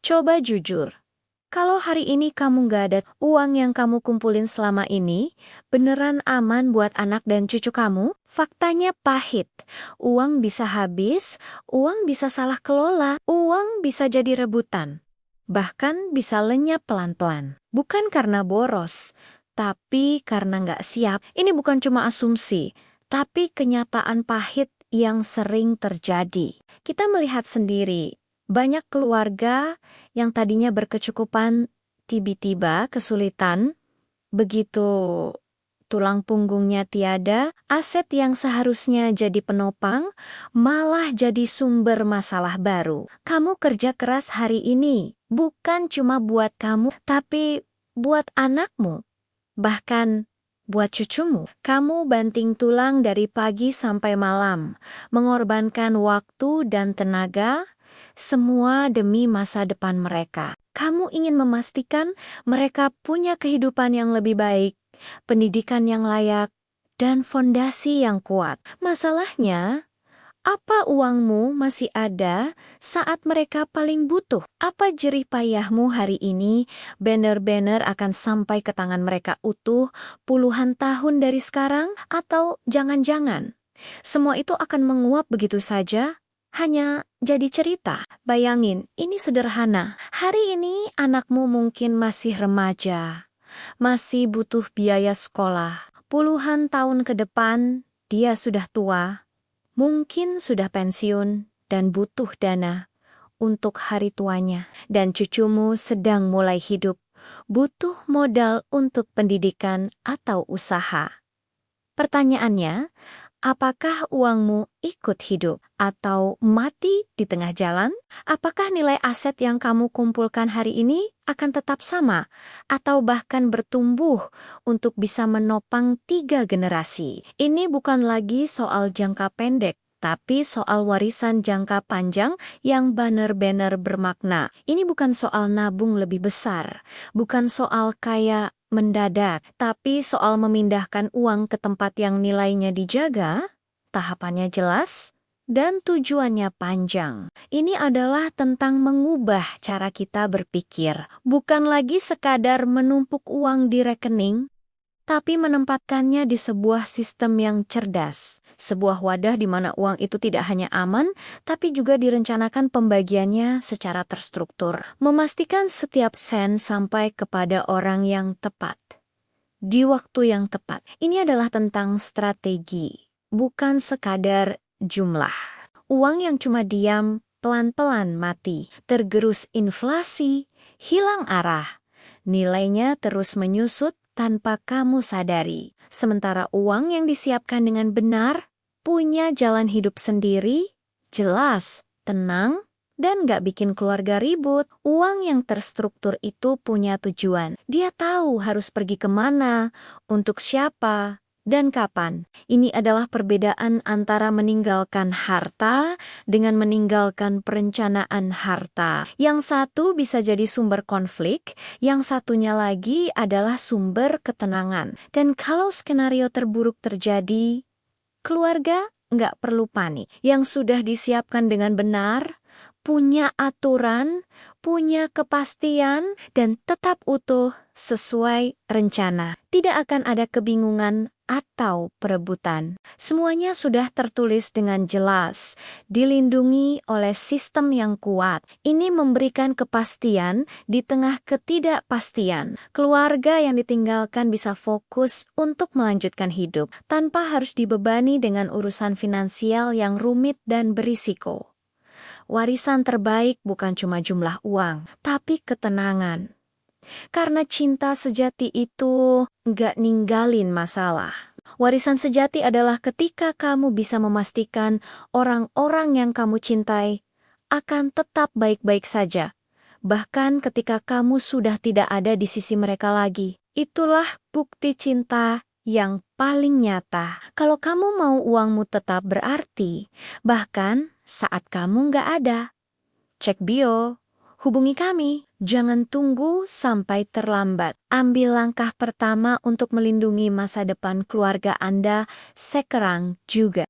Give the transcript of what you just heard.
Coba jujur. Kalau hari ini kamu nggak ada uang yang kamu kumpulin selama ini, beneran aman buat anak dan cucu kamu? Faktanya pahit. Uang bisa habis, uang bisa salah kelola, uang bisa jadi rebutan. Bahkan bisa lenyap pelan-pelan. Bukan karena boros, tapi karena nggak siap. Ini bukan cuma asumsi, tapi kenyataan pahit yang sering terjadi. Kita melihat sendiri, banyak keluarga yang tadinya berkecukupan tiba-tiba kesulitan, begitu tulang punggungnya tiada, aset yang seharusnya jadi penopang malah jadi sumber masalah baru. Kamu kerja keras hari ini, bukan cuma buat kamu, tapi buat anakmu, bahkan buat cucumu. Kamu banting tulang dari pagi sampai malam, mengorbankan waktu dan tenaga, semua demi masa depan mereka. Kamu ingin memastikan mereka punya kehidupan yang lebih baik, pendidikan yang layak, dan fondasi yang kuat. Masalahnya, apa uangmu masih ada saat mereka paling butuh? Apa jerih payahmu hari ini benar-benar akan sampai ke tangan mereka utuh puluhan tahun dari sekarang? Atau jangan-jangan semua itu akan menguap begitu saja? Hanya jadi cerita. Bayangin, ini sederhana. Hari ini anakmu mungkin masih remaja, masih butuh biaya sekolah. Puluhan tahun ke depan, dia sudah tua, mungkin sudah pensiun, dan butuh dana untuk hari tuanya. Dan cucumu sedang mulai hidup, butuh modal untuk pendidikan atau usaha. Pertanyaannya, apakah uangmu ikut hidup atau mati di tengah jalan? Apakah nilai aset yang kamu kumpulkan hari ini akan tetap sama atau bahkan bertumbuh untuk bisa menopang 3 generasi? Ini bukan lagi soal jangka pendek, tapi soal warisan jangka panjang yang benar-benar bermakna. Ini bukan soal nabung lebih besar, bukan soal kaya mendadak, tapi soal memindahkan uang ke tempat yang nilainya dijaga, tahapannya jelas, dan tujuannya panjang. Ini adalah tentang mengubah cara kita berpikir, bukan lagi sekadar menumpuk uang di rekening, tapi menempatkannya di sebuah sistem yang cerdas, sebuah wadah di mana uang itu tidak hanya aman, tapi juga direncanakan pembagiannya secara terstruktur, memastikan setiap sen sampai kepada orang yang tepat, di waktu yang tepat. Ini adalah tentang strategi, bukan sekadar jumlah. Uang yang cuma diam, pelan-pelan mati, tergerus inflasi, hilang arah, nilainya terus menyusut tanpa kamu sadari. Sementara uang yang disiapkan dengan benar, punya jalan hidup sendiri, jelas, tenang, dan gak bikin keluarga ribut. Uang yang terstruktur itu punya tujuan. Dia tahu harus pergi kemana, untuk siapa, dan kapan. Ini adalah perbedaan antara meninggalkan harta dengan meninggalkan perencanaan harta. Yang satu bisa jadi sumber konflik, yang satunya lagi adalah sumber ketenangan. Dan kalau skenario terburuk terjadi, keluarga nggak perlu panik. Yang sudah disiapkan dengan benar, punya aturan, punya kepastian, dan tetap utuh sesuai rencana. Tidak akan ada kebingungan atau perebutan. Semuanya sudah tertulis dengan jelas, dilindungi oleh sistem yang kuat. Ini memberikan kepastian di tengah ketidakpastian. Keluarga yang ditinggalkan bisa fokus untuk melanjutkan hidup, tanpa harus dibebani dengan urusan finansial yang rumit dan berisiko. Warisan terbaik bukan cuma jumlah uang, tapi ketenangan. Karena cinta sejati itu nggak ninggalin masalah. Warisan sejati adalah ketika kamu bisa memastikan orang-orang yang kamu cintai akan tetap baik-baik saja. Bahkan ketika kamu sudah tidak ada di sisi mereka lagi. Itulah bukti cinta yang paling nyata. Kalau kamu mau uangmu tetap berarti, bahkan saat kamu nggak ada. Cek bio. Hubungi kami, jangan tunggu sampai terlambat. Ambil langkah pertama untuk melindungi masa depan keluarga Anda sekarang juga.